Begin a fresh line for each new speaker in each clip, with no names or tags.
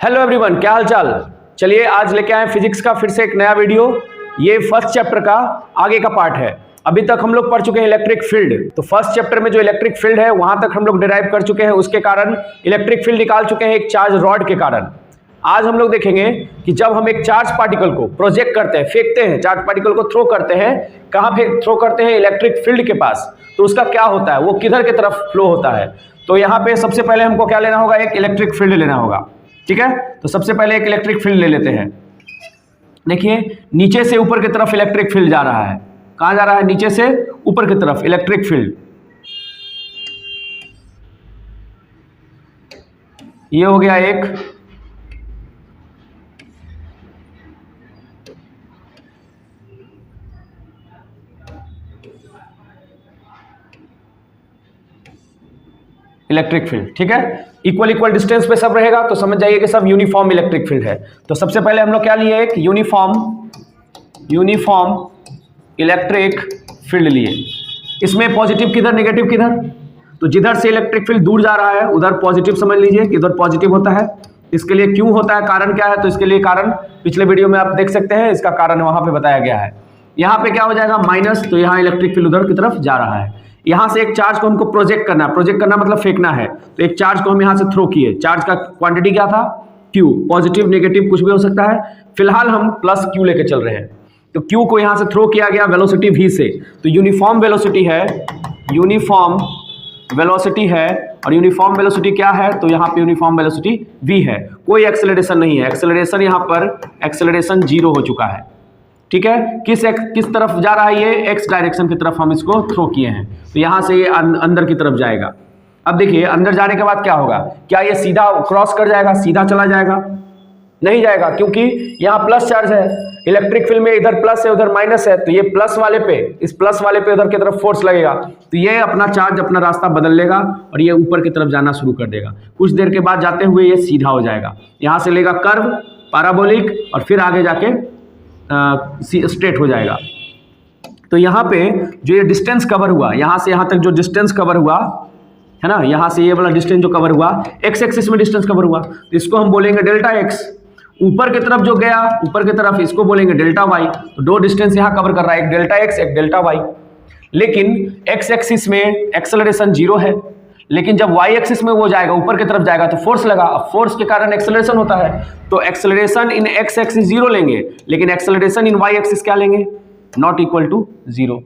Hello everyone, क्या हाल चाल। चलिए आज लेके आए फिजिक्स का फिर से एक नया वीडियो। ये फर्स्ट चैप्टर का आगे का पार्ट है। अभी तक हम लोग पढ़ चुके हैं इलेक्ट्रिक फील्ड। तो फर्स्ट चैप्टर में जो इलेक्ट्रिक फील्ड है वहां तक हम लोग डिराइव कर चुके हैं, उसके कारण इलेक्ट्रिक फील्ड निकाल चुके हैं एक चार्ज रॉड के कारण। आज हम लोग देखेंगे कि जब हम एक चार्ज पार्टिकल को प्रोजेक्ट करते हैं, फेंकते हैं, चार्ज पार्टिकल को थ्रो करते हैं, कहां पे थ्रो करते हैं? इलेक्ट्रिक फील्ड के पास। तो उसका क्या होता है, वो किधर की तरफ फ्लो होता है। तो यहाँ पे सबसे पहले हमको क्या लेना होगा? एक इलेक्ट्रिक फील्ड लेना होगा। ठीक है, तो सबसे पहले एक इलेक्ट्रिक फील्ड ले लेते हैं। देखिए नीचे से ऊपर की तरफ इलेक्ट्रिक फील्ड जा रहा है। कहां जा रहा है? नीचे से ऊपर की तरफ इलेक्ट्रिक फील्ड। ये हो गया एक। इलेक्ट्रिक फील्ड, ठीक है। इक्वल इक्वल डिस्टेंस पे सब रहेगा तो समझ जाइए कि सब यूनिफॉर्म इलेक्ट्रिक फील्ड है। तो सबसे पहले हम लोग क्या लिए? एक यूनिफॉर्म इलेक्ट्रिक फील्ड लिए। इसमें पॉजिटिव किधर, नेगेटिव किधर? तो जिधर से इलेक्ट्रिक फील्ड दूर जा रहा है उधर पॉजिटिव समझ लीजिए कि उधर पॉजिटिव होता है। इसके लिए क्यों होता है, कारण क्या है? तो इसके लिए कारण पिछले वीडियो में आप देख सकते हैं, इसका कारण वहां पे बताया गया है। यहाँ पे क्या हो जाएगा? माइनस। तो यहाँ इलेक्ट्रिक फील्ड उधर की तरफ जा रहा है। यहां से एक चार्ज को हमको प्रोजेक्ट करना है। प्रोजेक्ट करना मतलब फेंकना है। तो एक चार्ज को हम यहां से थ्रो किए। चार्ज का क्वांटिटी क्या था? क्यू। पॉजिटिव नेगेटिव कुछ भी हो सकता है, फिलहाल हम प्लस क्यू लेके चल रहे हैं। तो क्यू को यहां से थ्रो किया गया वेलोसिटी v से। तो यूनिफॉर्म वेलोसिटी है, और यूनिफॉर्म वेलोसिटी क्या है? तो यहाँ पे यूनिफॉर्म वेलोसिटी v है। कोई एक्सेलरेशन नहीं है। एक्सेलरेशन यहाँ पर एक्सेलरेशन 0 हो चुका है। ठीक है, किस तरफ जा रहा है? ये x डायरेक्शन की तरफ हम इसको थ्रो किए हैं। तो यहां से ये अंदर की तरफ जाएगा। अब देखिए अंदर जाने के बाद क्या होगा? क्या ये सीधा क्रॉस कर जाएगा, सीधा चला जाएगा? नहीं जाएगा, क्योंकि यहाँ प्लस चार्ज है। इलेक्ट्रिक फील्ड में इधर प्लस है उधर माइनस है। तो ये प्लस वाले पे, इस प्लस वाले पे उधर की तरफ फोर्स लगेगा। तो ये अपना चार्ज अपना रास्ता बदल लेगा और ये ऊपर की तरफ जाना शुरू कर देगा। कुछ देर के बाद जाते हुए ये सीधा हो जाएगा। यहाँ से लेगा कर्व पैराबोलिक और फिर आगे जाके स्ट्रेट हो जाएगा। तो यहाँ पे जो ये डिस्टेंस कवर हुआ, यहाँ से यहाँ तक जो डिस्टेंस कवर हुआ है ना, यहाँ से ये वाला डिस्टेंस जो कवर हुआ, एक्स एक्सिस में डिस्टेंस कवर हुआ, तो इसको हम बोलेंगे डेल्टा एक्स। ऊपर की तरफ जो गया, ऊपर की तरफ, इसको बोलेंगे डेल्टा वाई। तो दो डिस्टेंस यहाँ कवर कर रहा है, एक डेल्टा एक्स एक डेल्टा वाई। लेकिन एक्स एक्सिस में एक्सेलरेशन 0 है, लेकिन जब y एक्सिस में वो जाएगा, ऊपर की तरफ जाएगा, तो फोर्स लगा। अब फोर्स के कारण एक्सेलरेशन होता है। तो एक्सेलरेशन इन x एक्सिस 0 लेंगे, लेकिन एक्सेलरेशन इन y एक्सिस क्या लेंगे? Not equal to 0।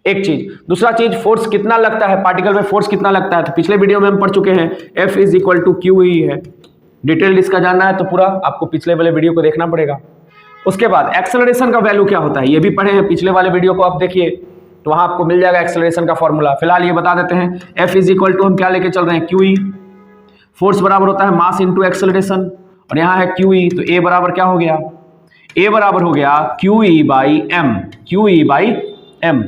एक चीज। दूसरा चीज, फोर्स कितना लगता है पार्टिकल में? फोर्स कितना लगता है? तो पिछले वीडियो में हम पढ़ चुके हैं F is equal to Q ही है। डिटेल इसका जानना है तो पूरा आपको पिछले वाले वीडियो को देखना पड़ेगा। उसके बाद एक्सेलरेशन का वैल्यू क्या होता है, ये भी पढ़े हैं। पिछले वाले वीडियो को आप देखिए तो वहां आपको मिल जाएगा एक्सेलरेशन का फॉर्मूला। फिलहाल ये बता देते हैं, F इज इक्वल टू हम क्या लेके चल रहे हैं? QE। फोर्स बराबर होता है मास इंटू एक्सेलरेशन, और यहाँ है QE। तो A बराबर क्या हो गया? A बराबर हो गया QE बाई M।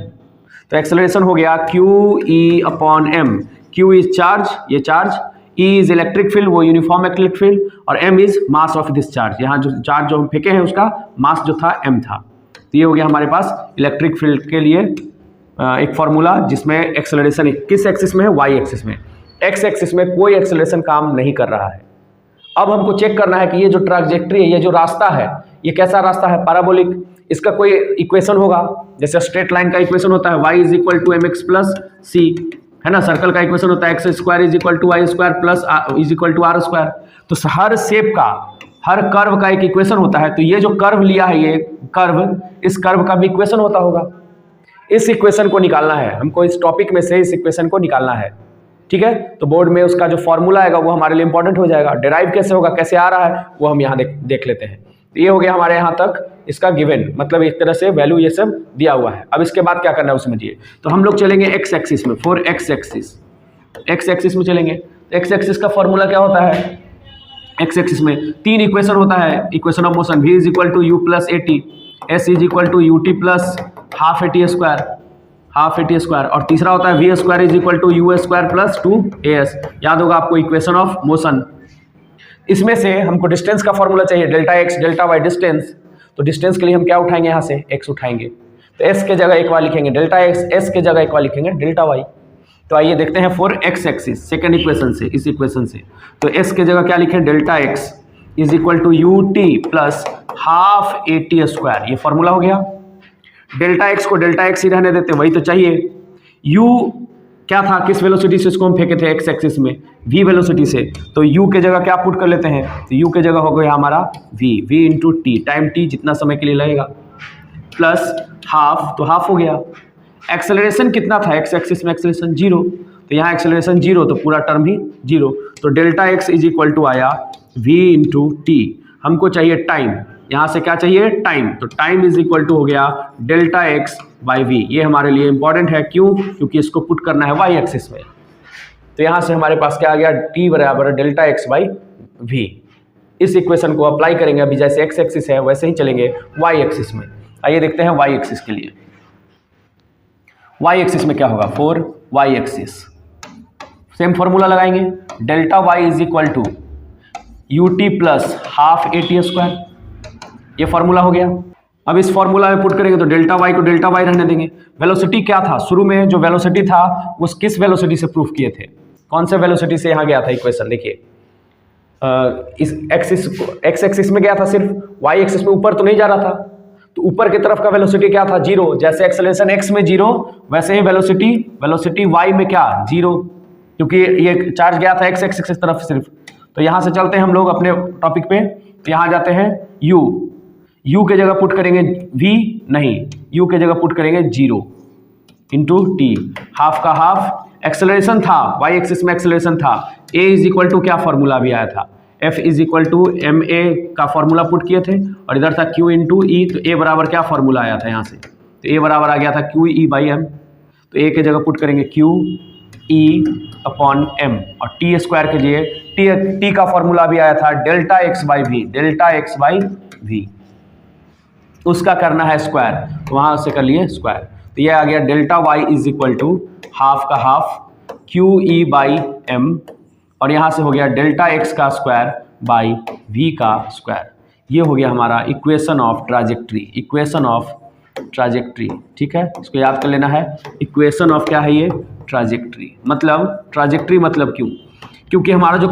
तो एक्सेलरेशन हो गया QE upon M। Q is charge, ये charge, E is electric field, वो यूनिफॉर्म इलेक्ट्रिक फील्ड, और M is mass of this charge. यहाँ जो चार्ज जो हम फेंके हैं उसका मास जो था M था। तो ये हो गया हमारे पास इलेक्ट्रिक फील्ड के लिए एक फॉर्मूला, जिसमें एक्सेलरेशन किस एक्सिस में है? y एक्सिस में। x एक्सिस में कोई एक्सेलरेशन काम नहीं कर रहा है। अब हमको चेक करना है कि ये जो ट्रैजेक्टरी है, ये जो रास्ता है, ये कैसा रास्ता है? पैराबोलिक। इसका कोई इक्वेशन होगा, जैसे स्ट्रेट लाइन का इक्वेशन होता है y is equal to mx plus c, है ना। सर्कल का इक्वेशन होता है x square is equal to y square plus is equal to r square. तो हर शेप का, हर कर्व का एक इक्वेशन होता है। तो ये जो कर्व लिया है, ये कर्व, इस कर्व का भी इक्वेशन होता होगा। इस इक्वेशन को निकालना है हमको, इस टॉपिक में से इस इक्वेशन को निकालना है। ठीक है, तो बोर्ड में उसका जो फॉर्मूला आएगा वो हमारे लिए इंपॉर्टेंट हो जाएगा। डिराइव कैसे होगा, कैसे आ रहा है, वो हम यहाँ देख लेते हैं। तो ये हो गया हमारे यहाँ तक इसका गिवन, मतलब एक तरह से वैल्यू ये सब दिया हुआ है। अब इसके बाद क्या करना है वो समझिए। तो हम लोग चलेंगे एक्स एक्सिस में, फॉर एक्स एक्सिस में चलेंगे। एक्स एक्सिस का फॉर्मूला क्या होता है? एक्स एक्सिस में 3 इक्वेशन होता है। Equation of motion, v is equal to u plus a t, s is equal to u t plus half a t square, और तीसरा होता है v square is equal to u square plus 2as। याद होगा आपको equation of motion. इसमें से हमको डिस्टेंस का फॉर्मूला चाहिए, delta x delta y distance. तो डिस्टेंस के लिए हम क्या उठाएंगे? यहाँ से x उठाएंगे। तो s के जगह एक बार लिखेंगे डेल्टा एक्स, s के जगह एक बार लिखेंगे डेल्टा वाई। तो आइए देखते हैं for x axis, second equation से, इस इक्वेशन से। तो s के जगह क्या लिखें? Delta x. Is equal to u t plus half a t square, ये फॉर्मूला हो गया। डेल्टा एक्स को डेल्टा एक्स ही रहने देते, वही तो चाहिए। यू क्या था, किस वेलोसिटी से इसको हम फेंके थे एक्स एक्सिस में, v वेलोसिटी से, तो u के जगह क्या पुट कर लेते हैं, तो u के जगह हो गया हमारा v into T, time t जितना समय के लिए लगेगा, प्लस हाफ, तो हाफ हो गया। एक्सेलरेशन कितना था एक्स एक्सिस में, एक्सेलरेशन 0, तो यहाँ एक्सेलरेशन 0 तो पूरा टर्म ही 0, तो delta x is equal to आया v इंटू टी। हमको चाहिए टाइम, यहाँ से क्या चाहिए, टाइम, तो टाइम इज इक्वल टू हो गया डेल्टा एक्स बाई वी। ये हमारे लिए इंपॉर्टेंट है, क्यों, क्योंकि इसको पुट करना है वाई एक्सिस में। तो यहाँ से हमारे पास क्या आ गया, टी बराबर डेल्टा एक्स बाई वी। इस इक्वेशन को अप्लाई करेंगे, अभी जैसे एक्स एक्सिस है वैसे ही चलेंगे वाई एक्सिस में। आइए देखते हैं वाई एक्सिस के लिए। वाई एक्सिस में क्या होगा, 4 वाई एक्सिस, सेम फॉर्मूला लगाएंगे, delta Y is equal to u t plus half a t square, ये फॉर्मूला हो गया। अब इस फॉर्मूला में पुट करेंगे तो डेल्टा वाई को डेल्टा वाई रहने देंगे। वेलोसिटी क्या था, शुरू में जो वेलोसिटी था वो किस वेलोसिटी से प्रूफ किए थे, कौन से वेलोसिटी से यहाँ गया था इक्वेशन, देखिए इस एक्स एक्सिस में गया था सिर्फ, वाई एक्सिस में ऊपर तो नहीं जा रहा था, तो ऊपर की तरफ का वेलोसिटी क्या था, 0। जैसे एक्सेलरेशन एक्स में 0 वैसे ही वेलोसिटी वाई में क्या 0, क्योंकि ये चार्ज गया था एक्स एक्सिस की तरफ सिर्फ। तो यहाँ से चलते हैं हम लोग अपने टॉपिक पे, तो यहाँ जाते हैं u के जगह पुट करेंगे v, नहीं u के जगह पुट करेंगे 0 इंटू टी, हाफ का हाफ, एक्सेलरेशन था वाई एक्सिस में, एक्सेलरेशन था a इज इक्वल टू क्या फॉर्मूला भी आया था, f is equal to m a का फॉर्मूला पुट किए थे, और इधर था q इंटू ई, तो a बराबर क्या फॉर्मूला आया था यहाँ से, तो a बराबर आ गया था q e बाई एम, तो a के जगह पुट करेंगे q e अपॉन m, और टी स्क्वायर के लिए t का फॉर्मूला भी आया था delta x by v, delta x by v, उसका करना है स्क्वायर, तो वहाँ से कर लिए स्क्वायर, तो ये आ गया delta Y is equal to half का half Q E by M, और यहाँ से हो गया डेल्टा एक्स का स्क्वायर बाई वी का स्क्वायर। ये हो गया हमारा equation of trajectory, equation of trajectory, ठीक है, इसको याद कर लेना है। इक्वेशन ऑफ क्या है ये, ट्राजेक्ट्री, मतलब ट्राजेक्ट्री मतलब क्यों, क्योंकि हमारा जो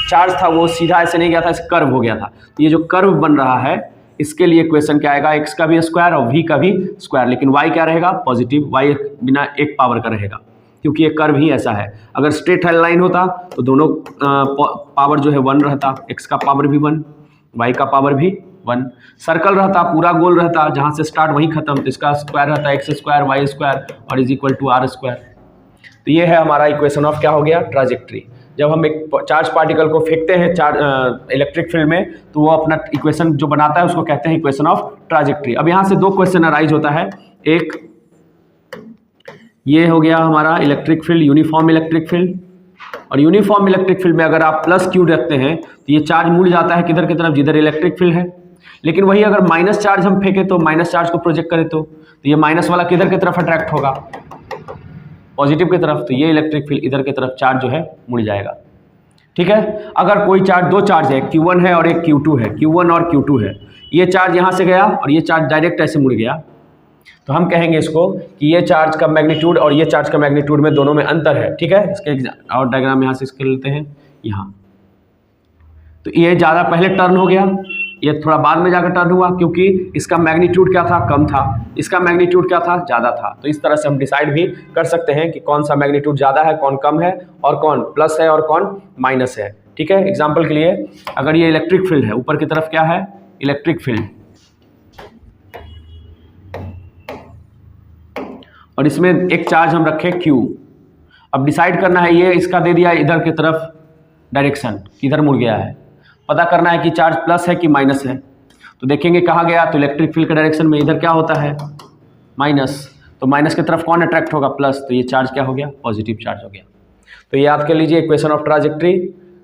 चार्ज था वो सीधा ऐसे नहीं गया था, ऐसे कर्व हो गया था, ये जो कर्व बन रहा है इसके लिए इक्वेशन क्या आएगा, एक्स का भी स्क्वायर और वी का भी स्क्वायर, लेकिन वाई क्या रहेगा, पॉजिटिव, वाई बिना एक पावर का रहेगा, क्योंकि ये कर्व ही ऐसा है। अगर स्ट्रेट लाइन होता तो दोनों पावर जो है 1 रहता, एक्स का पावर भी 1, वाई का पावर भी 1, सर्कल रहता, पूरा गोल रहता, जहाँ से स्टार्ट वहीं खत्म, तो इसका स्क्वायर रहता एक्स स्क्वायर वाई स्क्वायर और is equal to r square. तो ये है हमारा इक्वेशन ऑफ क्या हो गया, ट्राजेक्ट्री। जब हम एक चार्ज पार्टिकल को फेंकते हैं इलेक्ट्रिक फील्ड में, तो वो अपना इक्वेशन जो बनाता है उसको कहते हैं इक्वेशन ऑफ ट्राजेक्ट्री। अब यहाँ से 2 क्वेश्चन अराइज होता है, एक ये हो गया हमारा electric field, uniform electric field, और यूनिफॉर्म इलेक्ट्रिक फील्ड में अगर आप प्लस क्यू रखते हैं तो ये चार्ज मुड़ जाता है किधर की तरफ, जिधर इलेक्ट्रिक फील्ड है। लेकिन वही अगर माइनस चार्ज हम फेंके तो माइनस चार्ज को प्रोजेक्ट करें तो ये माइनस वाला किधर की तरफ अट्रैक्ट होगा, पॉजिटिव की तरफ, तो ये इलेक्ट्रिक फील्ड इधर की तरफ चार्ज जो है मुड़ जाएगा, ठीक है। अगर कोई चार्ज, 2 चार्ज है, Q1 है और एक Q2 है, Q1 और Q2 है, ये चार्ज यहाँ से गया और ये चार्ज डायरेक्ट ऐसे मुड़ गया, तो हम कहेंगे इसको कि ये चार्ज का मैग्नीट्यूड और ये चार्ज का मैग्नीट्यूड में दोनों में अंतर है, ठीक है। इसके और डायग्राम यहाँ से इसके लेते हैं यहाँ, तो ये ज़्यादा पहले टर्न हो गया, ये थोड़ा बाद में जाकर टर्न हुआ, क्योंकि इसका मैग्नीट्यूड क्या था, कम था, इसका मैग्नीट्यूड क्या था, ज़्यादा था। तो इस तरह से हम डिसाइड भी कर सकते हैं कि कौन सा मैग्नीट्यूड ज़्यादा है, कौन कम है, और कौन प्लस है और कौन माइनस है, ठीक है। एग्जाम्पल के लिए अगर ये इलेक्ट्रिक फील्ड है, ऊपर की तरफ क्या है, इलेक्ट्रिक फील्ड, और इसमें एक चार्ज हम रखें Q। अब डिसाइड करना है, ये इसका दे दिया इधर की तरफ डायरेक्शन, किधर मुड़ गया है, पता करना है कि चार्ज प्लस है कि माइनस है। तो देखेंगे कहाँ गया, तो इलेक्ट्रिक फील्ड के डायरेक्शन में इधर क्या होता है, माइनस, तो माइनस की तरफ कौन अट्रैक्ट होगा, प्लस, तो ये चार्ज क्या हो गया, पॉजिटिव चार्ज हो गया। तो याद कर लीजिए equation of trajectory,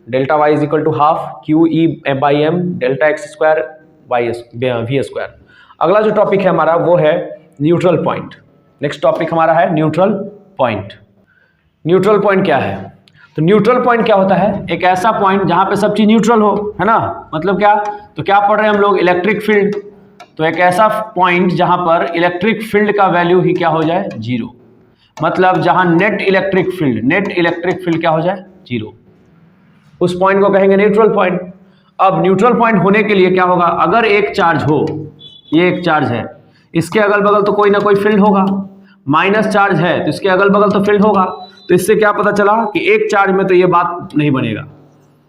delta Y is equal to half Q E by m delta x square y v square. अगला जो टॉपिक है हमारा वो है न्यूट्रल पॉइंट। नेक्स्ट टॉपिक हमारा है न्यूट्रल पॉइंट। न्यूट्रल पॉइंट क्या है, तो न्यूट्रल पॉइंट क्या होता है, एक ऐसा पॉइंट जहां पे सब चीज न्यूट्रल हो, है ना, मतलब क्या, तो क्या पढ़ रहे हैं हम लोग, इलेक्ट्रिक फील्ड, तो एक ऐसा पॉइंट जहां पर इलेक्ट्रिक फील्ड का वैल्यू ही क्या हो जाए, 0, मतलब जहां नेट इलेक्ट्रिक फील्ड क्या हो जाए, 0, उस पॉइंट को कहेंगे न्यूट्रल पॉइंट। अब न्यूट्रल पॉइंट होने के लिए क्या होगा, अगर एक चार्ज हो, ये एक चार्ज है, इसके अगल बगल तो कोई ना कोई फील्ड होगा, माइनस चार्ज है तो इसके अगल बगल तो फील्ड होगा। तो इससे क्या पता चला कि एक चार्ज में तो ये बात नहीं बनेगा,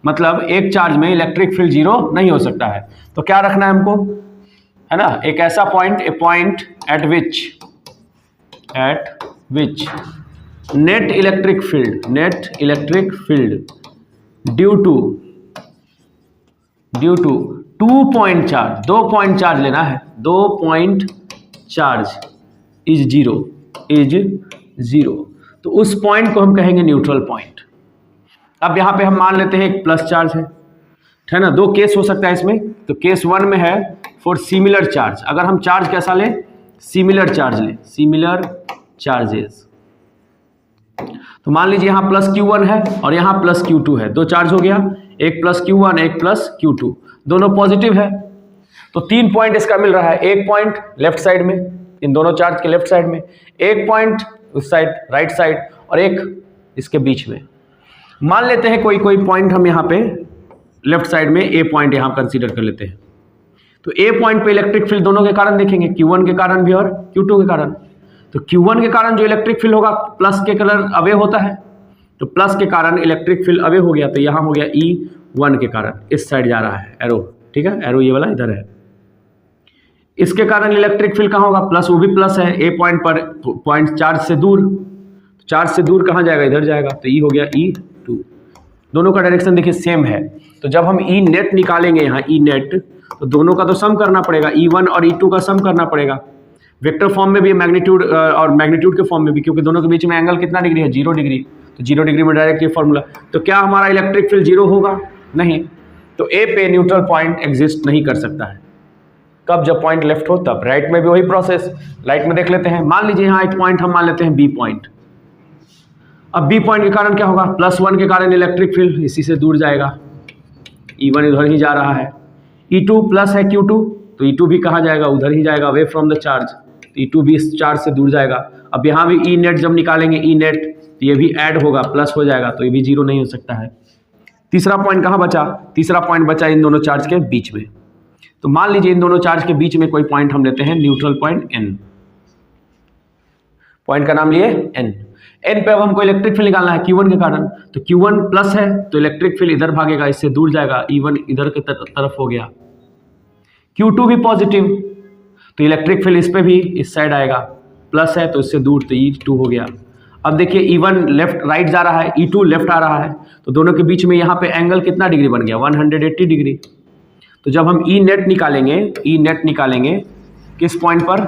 मतलब एक चार्ज में इलेक्ट्रिक फील्ड जीरो नहीं हो सकता है। तो क्या रखना है हमको, है ना, एक ऐसा point, a point at which net electric field due to 2 point charge, 2 point charge लेना है, 2 पॉइंट चार्ज इज जीरो, तो उस पॉइंट को हम कहेंगे न्यूट्रल पॉइंट। अब यहां पे हम मान लेते हैं एक प्लस चार्ज है ना, 2 केस हो सकता है इसमें। तो केस 1 में है फॉर सिमिलर चार्ज, अगर हम चार्ज कैसा लें, सिमिलर चार्ज लें, सिमिलर चार्जेस। तो मान लीजिए यहां प्लस Q1 है और यहां प्लस Q2 है, 2 चार्ज हो गया, एक प्लस Q1 एक प्लस Q2, दोनों पॉजिटिव है। तो 3 पॉइंट इसका मिल रहा है, एक पॉइंट लेफ्ट साइड में, इन दोनों चार्ज के लेफ्ट साइड में, एक पॉइंट उस साइड राइट साइड, और एक इसके बीच में। मान लेते हैं कोई पॉइंट हम यहाँ पे लेफ्ट साइड में ए पॉइंट यहाँ कंसीडर कर लेते हैं। तो ए पॉइंट पे इलेक्ट्रिक फील्ड दोनों के कारण देखेंगे, Q1 के कारण भी और Q2 के कारण। तो Q1 के कारण जो इलेक्ट्रिक फील्ड होगा प्लस के कलर अवे होता है, तो प्लस के कारण इलेक्ट्रिक फील्ड अवे हो गया, तो यहाँ हो गया E1 के कारण, इस साइड जा रहा है एरो, ठीक है, एरो ये वाला इधर है। इसके कारण इलेक्ट्रिक फील्ड कहाँ होगा, प्लस, वो भी प्लस है, ए पॉइंट पर पॉइंट चार्ज से दूर, चार्ज से दूर कहाँ जाएगा, इधर जाएगा, तो ई हो गया E2। दोनों का डायरेक्शन देखिए सेम है, तो जब हम ई नेट निकालेंगे यहाँ ई नेट, तो दोनों का तो सम करना पड़ेगा, E1 और E2 का सम करना पड़ेगा, वेक्टर फॉर्म में भी मैग्नीट्यूड और मैग्नीट्यूड के फॉर्म में भी, क्योंकि दोनों के बीच में एंगल कितना डिग्री है, 0 डिग्री, तो 0 डिग्री में डायरेक्ट ये फॉर्मूला। तो क्या हमारा इलेक्ट्रिक फील्ड जीरो होगा, नहीं, तो ए पे न्यूट्रल पॉइंट एग्जिस्ट नहीं कर सकता है। कब, जब पॉइंट लेफ्ट हो तब। राइट में भी वही प्रोसेस, राइट में देख लेते हैं, मान लीजिए यहाँ एक पॉइंट हम मान लेते हैं बी पॉइंट। अब बी पॉइंट के कारण क्या होगा, +1 के कारण इलेक्ट्रिक फील्ड इसी से दूर जाएगा, E1 इधर ही जा रहा है, E2 प्लस है Q2, तो E2 भी कहाँ जाएगा, उधर ही जाएगा, अवे फ्रॉम द चार्ज, तो E2 भी इस चार्ज से दूर जाएगा। अब यहाँ भी ई नेट जब निकालेंगे, ई नेट, तो ये भी ऐड होगा, प्लस हो जाएगा, तो ये भी जीरो नहीं हो सकता है। तीसरा पॉइंट कहाँ बचा, तीसरा पॉइंट बचा इन दोनों चार्ज के बीच में। तो मान लीजिए इन दोनों चार्ज के बीच में कोई पॉइंट हम लेते हैं, न्यूट्रल पॉइंट N, पॉइंट का नाम लिए N पे अब हमको इलेक्ट्रिक फील्ड निकालना है Q1 के कारण, तो Q1 प्लस है तो इलेक्ट्रिक फील्ड इधर भागेगा, इससे दूर जाएगा, E1 इधर की तरफ हो गया, Q2 भी पॉजिटिव, तो इलेक्ट्रिक फील्ड इस पे भी इस साइड आएगा, प्लस है तो इससे दूर, तो E2 हो गया। अब देखिए E1 लेफ्ट राइट जा रहा है, E2 लेफ्ट आ रहा है, तो दोनों के बीच में यहाँ पे एंगल कितना डिग्री बन गया, 180 डिग्री। तो जब हम ई नेट निकालेंगे किस पॉइंट पर,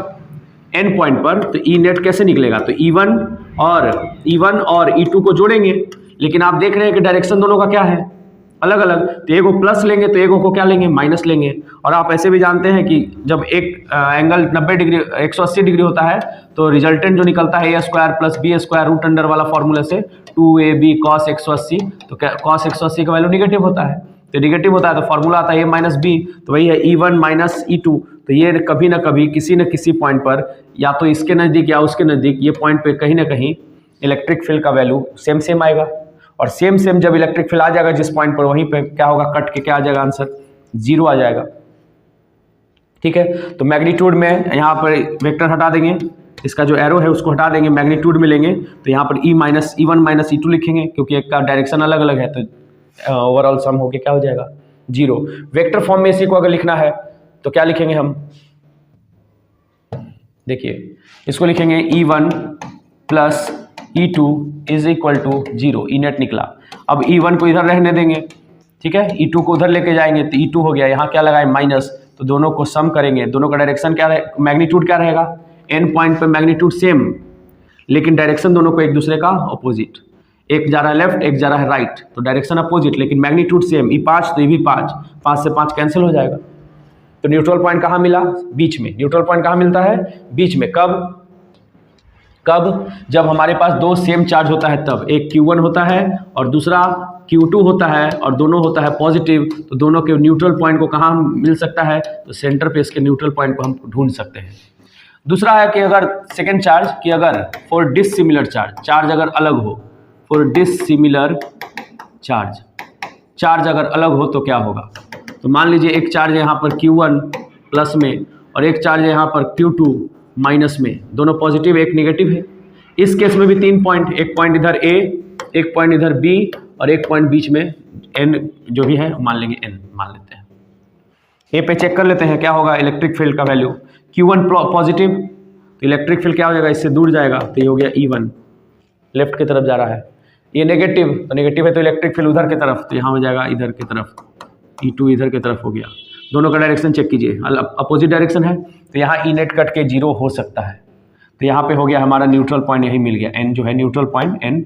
N पॉइंट पर, तो ई नेट कैसे निकलेगा, तो E1 और E2 को जोड़ेंगे, लेकिन आप देख रहे हैं कि डायरेक्शन दोनों का क्या है, अलग अलग, तो एक को प्लस लेंगे तो एक को क्या लेंगे, माइनस लेंगे। और आप ऐसे भी जानते हैं कि जब एक एंगल 90 डिग्री 180 डिग्री होता है, तो रिजल्टेंट जो निकलता है A² + B² रूट अंडर वाला फॉर्मूले से 2AB cos 180, तो cos 180 का वैल्यू निगेटिव होता है, तो निगेटिव होता है तो फॉर्मूला आता है A - B, तो वही है E1 - E2। तो ये कभी ना कभी किसी न किसी पॉइंट पर, या तो इसके नज़दीक या उसके नज़दीक, ये पॉइंट पे कहीं ना कहीं इलेक्ट्रिक फील्ड का वैल्यू सेम आएगा, और सेम जब इलेक्ट्रिक फील्ड आ जाएगा जिस पॉइंट पर, वहीं पे क्या होगा, कट के क्या आ जाएगा, आंसर 0 आ जाएगा। ठीक है, तो मैग्नीट्यूड में यहाँ पर वेक्टर हटा देंगे, इसका जो एरो है उसको हटा देंगे, मैग्नीट्यूड में लेंगे, तो यहाँ पर E1 - E2 लिखेंगे, क्योंकि एक का डायरेक्शन अलग अलग है, तो ओवरऑल सम होके क्या हो जाएगा, 0। वेक्टर फॉर्म में इसी को अगर लिखना है तो क्या लिखेंगे हम, देखिए इसको लिखेंगे E1 + E2 = 0, ई नेट निकला। अब E1 को इधर रहने देंगे, ठीक है, E2 को उधर लेके जाएंगे, तो E2 हो गया, यहाँ क्या लगाए, माइनस, तो दोनों को सम करेंगे, दोनों का डायरेक्शन क्या रहे, मैग्नीट्यूड क्या रहेगा, N पॉइंट पे मैग्नीट्यूड सेम, लेकिन डायरेक्शन दोनों को एक दूसरे का अपोजिट, एक जा रहा है लेफ्ट, एक जा रहा है राइट, तो डायरेक्शन अपोजिट, लेकिन मैग्नीट्यूड सेम, E5 तो ये भी 5 से 5 कैंसिल हो जाएगा। तो न्यूट्रल पॉइंट कहाँ मिला, बीच में। न्यूट्रल पॉइंट कहाँ मिलता है, बीच में। कब, जब हमारे पास 2 सेम चार्ज होता है, तब एक Q1 होता है और दूसरा Q2 होता है, और दोनों होता है पॉजिटिव, तो दोनों के न्यूट्रल पॉइंट को कहाँ मिल सकता है, तो सेंटर पे इसके न्यूट्रल पॉइंट को हम ढूंढ सकते हैं। दूसरा है कि अगर सेकेंड चार्ज, कि अगर फॉर डिसिमिलर चार्ज अगर अलग हो, फॉर डिसिमिलर चार्ज अगर अलग हो तो क्या होगा, तो मान लीजिए एक चार्ज है यहाँ पर Q1 प्लस में और एक चार्ज है यहाँ पर Q2 माइनस में, दोनों पॉजिटिव एक नेगेटिव है। इस केस में भी 3 पॉइंट, एक पॉइंट इधर A, एक पॉइंट इधर B और एक पॉइंट बीच में N जो भी है मान लेंगे N मान लेते हैं। A पे चेक कर लेते हैं क्या होगा इलेक्ट्रिक फील्ड का वैल्यू। Q1 पॉजिटिव तो इलेक्ट्रिक फील्ड क्या हो जाएगा, इससे दूर जाएगा तो ये हो गया E1, लेफ्ट की तरफ जा रहा है। ये नेगेटिव तो नेगेटिव है तो इलेक्ट्रिक फील्ड उधर की तरफ, तो यहाँ हो जाएगा इधर की तरफ, E2 इधर की तरफ हो गया। दोनों का डायरेक्शन चेक कीजिए, अपोजिट डायरेक्शन है तो यहाँ E नेट कट के 0 हो सकता है। तो यहाँ पे हो गया हमारा न्यूट्रल पॉइंट, यही मिल गया N जो है न्यूट्रल पॉइंट N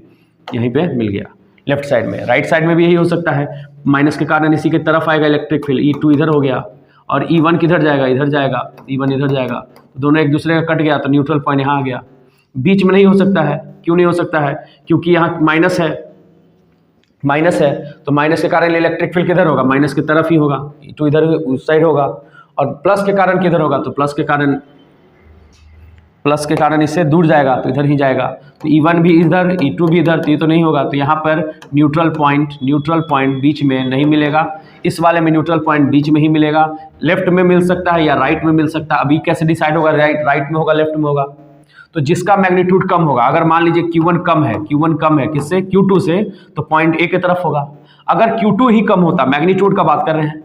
यहीं पे मिल गया लेफ्ट साइड में। राइट साइड में भी यही हो सकता है, माइनस के कारण इसी की तरफ आएगा इलेक्ट्रिक फील्ड, E2 इधर हो गया और E1 किधर जाएगा, इधर जाएगा, E1 इधर जाएगा, तो दोनों एक दूसरे का कट गया तो न्यूट्रल पॉइंट यहाँ आ गया। बीच में नहीं हो सकता है, क्यों नहीं हो सकता है, क्योंकि यहाँ माइनस है, माइनस है तो माइनस के कारण इलेक्ट्रिक फील्ड किधर होगा, माइनस की तरफ ही होगा, E2 इधर उस साइड होगा। और प्लस के कारण किधर होगा, तो प्लस के कारण इससे दूर जाएगा तो इधर ही जाएगा। तो E1 भी इधर, E2 भी इधर, तो ये तो नहीं होगा। तो यहाँ पर न्यूट्रल पॉइंट बीच में नहीं मिलेगा, इस वाले में न्यूट्रल पॉइंट बीच में ही मिलेगा। लेफ्ट में मिल सकता है या राइट में मिल सकता है, अभी कैसे डिसाइड होगा, राइट में होगा लेफ्ट में होगा। तो जिसका मैग्नीट्यूड कम होगा, अगर मान लीजिए Q1 कम है किससे, Q2 से, तो पॉइंट A की तरफ होगा। अगर Q2 ही कम होता, मैग्नीट्यूड का बात कर रहे हैं,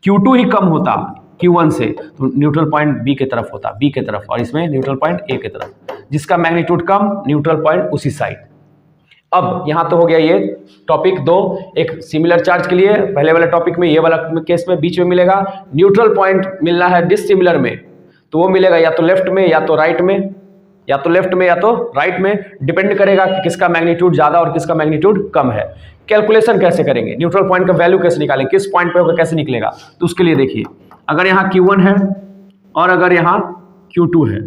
Q2 ही कम होता Q1 से तो न्यूट्रल पॉइंट B की तरफ होता, B की तरफ, और इसमें न्यूट्रल पॉइंट A की तरफ। जिसका मैग्नीट्यूड कम, न्यूट्रल पॉइंट उसी साइड। अब यहाँ तो हो गया ये टॉपिक 2, एक सिमिलर चार्ज के लिए पहले वाले टॉपिक में, ये वाला केस में बीच में मिलेगा। न्यूट्रल पॉइंट मिलना है डिसिमिलर में, तो वो मिलेगा या तो लेफ्ट में या तो राइट में, या तो लेफ्ट में या तो राइट में, डिपेंड करेगा कि किसका मैग्नीट्यूड ज्यादा और किसका मैग्नीट्यूड कम है। कैलकुलेशन कैसे करेंगे, न्यूट्रल पॉइंट का वैल्यू कैसे निकालेंगे, किस पॉइंट पे होकर कैसे निकलेगा, तो उसके लिए देखिए, अगर यहाँ Q1 है और अगर यहाँ Q2 है,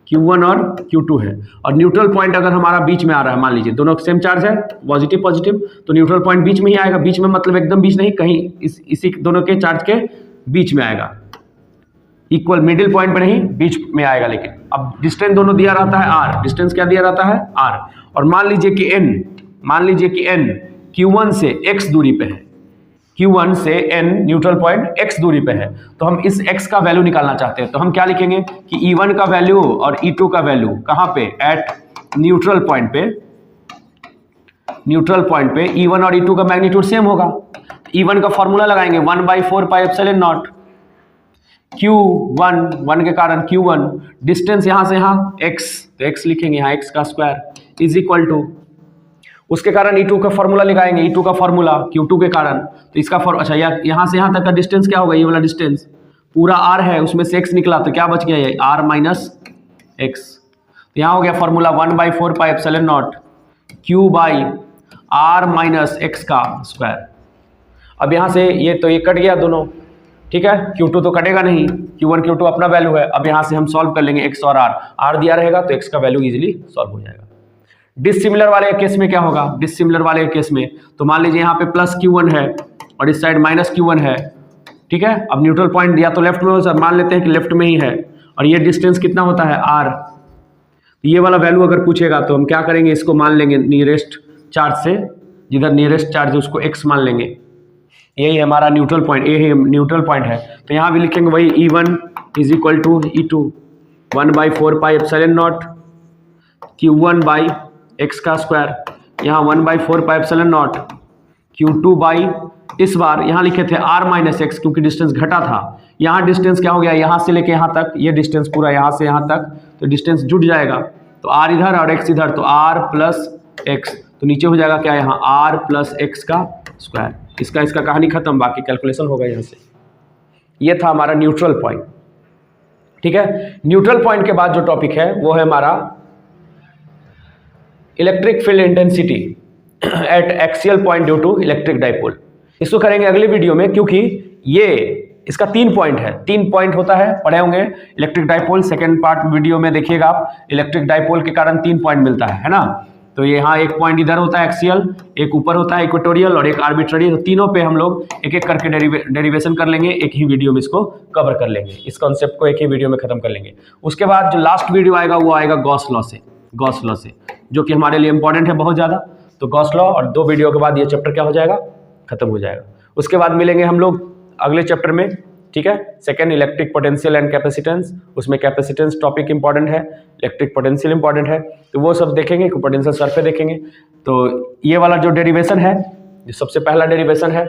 Q1 और Q2 है, और न्यूट्रल पॉइंट अगर हमारा बीच में आ रहा है, मान लीजिए दोनों सेम चार्ज है, पॉजिटिव, तो न्यूट्रल पॉइंट बीच में ही आएगा। बीच में मतलब एकदम बीच नहीं, कहीं इसी दोनों के चार्ज के बीच में आएगा, इक्वल मिडिल पॉइंट पे नहीं, बीच में आएगा। लेकिन अब डिस्टेंस दोनों दिया रहता है R, डिस्टेंस क्या दिया रहता है R, और मान लीजिए कि N Q1 से X दूरी पे है, Q1 से N न्यूट्रल पॉइंट X दूरी पे है, तो हम इस X का वैल्यू निकालना चाहते हैं। तो हम क्या लिखेंगे कि E1 का वैल्यू और E2 का वैल्यू कहाँ पे, एट न्यूट्रल पॉइंट पे E1 और E2 का मैग्नीट्यूड सेम होगा। E1 का फॉर्मूला लगाएंगे 1/4πε0, Q1 के कारण Q1, डिस्टेंस यहाँ से यहाँ X, तो X लिखेंगे यहाँ X का स्क्वायर इज इक्वल टू, उसके कारण E2 का फॉर्मूला लगाएंगे, E2 का फॉर्मूला Q2 के कारण, तो इसका अच्छा यहाँ से यहाँ तक का डिस्टेंस क्या होगा, ये वाला डिस्टेंस पूरा R है, उसमें से X निकला तो क्या बच गया, ये R माइनस X। तो यहाँ हो गया formula 1/4πε0 Q by R minus X का स्क्वायर। अब यहाँ से ये कट गया दोनों, ठीक है, Q2 तो कटेगा नहीं, Q1 Q2 अपना वैल्यू है। अब यहाँ से हम सॉल्व कर लेंगे X और R दिया रहेगा तो X का वैल्यू इजीली सॉल्व हो जाएगा। डिसिमिलर वाले केस में क्या होगा, डिसिमिलर वाले केस में तो मान लीजिए यहाँ पे प्लस Q1 है और इस साइड माइनस Q1 है, ठीक है। अब न्यूट्रल पॉइंट या तो लेफ्ट में हो, सर मान लेते हैं कि लेफ्ट में ही है, और ये डिस्टेंस कितना होता है R, तो ये वाला वैल्यू अगर पूछेगा तो हम क्या करेंगे, इसको मान लेंगे नियरेस्ट चार्ज से, जिधर नियरेस्ट चार्ज है उसको X मान लेंगे, यही हमारा न्यूट्रल पॉइंट, ये न्यूट्रल पॉइंट है। तो यहाँ भी लिखेंगे वही E1 is equal to E2 1/4πε0 Q1 by X का स्क्वायर, यहाँ 1/4πε0 Q2 बाई, इस बार यहाँ लिखे थे R माइनस X क्योंकि डिस्टेंस घटा था, यहाँ डिस्टेंस क्या हो गया, यहाँ से लेके यहाँ तक, ये डिस्टेंस पूरा यहाँ से यहाँ तक, तो डिस्टेंस जुड़ जाएगा, तो R इधर और X इधर, तो R प्लस X, तो नीचे हो जाएगा क्या, यहाँ R प्लस X का स्क्वायर। इसका कहानी खत्म, बाकी कैलकुलेशन होगा यहाँ से। ये था हमारा न्यूट्रल पॉइंट, ठीक है। न्यूट्रल पॉइंट के बाद जो टॉपिक है वो है हमारा electric field intensity at axial point due to electric dipole. इसको करेंगे अगली वीडियो में, क्योंकि ये इसका 3 पॉइंट है, 3 पॉइंट होता है, पढ़े होंगे electric dipole, second part video में देखिएगा आप। इलेक्ट्रिक डाइपोल के कारण 3 पॉइंट मिलता है ना, तो यहाँ एक पॉइंट इधर होता है एक्सियल, एक ऊपर होता है इक्वेटोरियल और एक आर्बिट्ररी, तो तीनों पे हम लोग एक एक करके डेरिवेशन कर लेंगे, एक ही वीडियो में इसको कवर कर लेंगे, इस कॉन्सेप्ट को एक ही वीडियो में खत्म कर लेंगे। उसके बाद जो लास्ट वीडियो आएगा वो आएगा गॉस लॉ से, जो कि हमारे लिए इंपॉर्टेंट है बहुत ज़्यादा। तो गॉस लॉ और 2 वीडियो के बाद ये चैप्टर क्या हो जाएगा, खत्म हो जाएगा। उसके बाद मिलेंगे हम लोग अगले चैप्टर में, ठीक है। Second electric potential and capacitance, उसमें कैपेसिटेंस टॉपिक इंपॉर्टेंट है, इलेक्ट्रिक पोटेंशियल इंपॉर्टेंट है, तो वो सब देखेंगे, पोटेंशियल सर पे देखेंगे। तो ये वाला जो डेरिवेशन है, जो सबसे पहला डेरिवेशन है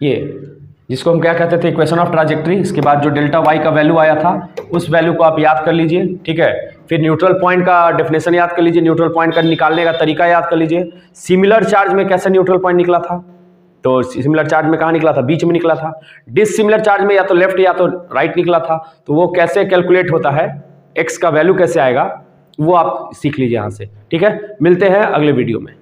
ये, जिसको हम क्या कहते थे, इक्वेशन ऑफ ट्राजेक्टरी। इसके बाद जो डेल्टा वाई का वैल्यू आया था उस वैल्यू को आप याद कर लीजिए, ठीक है। फिर न्यूट्रल पॉइंट का डेफिनेशन याद कर लीजिए, न्यूट्रल पॉइंट का निकालने का तरीका याद कर लीजिए। सिमिलर चार्ज में कैसे न्यूट्रल पॉइंट निकला था, तो सिमिलर चार्ज में कहाँ निकला था, बीच में निकला था। डिसिमिलर चार्ज में या तो लेफ्ट या तो राइट निकला था, तो वो कैसे कैलकुलेट होता है, एक्स का वैल्यू कैसे आएगा, वो आप सीख लीजिए यहाँ से, ठीक है। मिलते हैं अगले वीडियो में।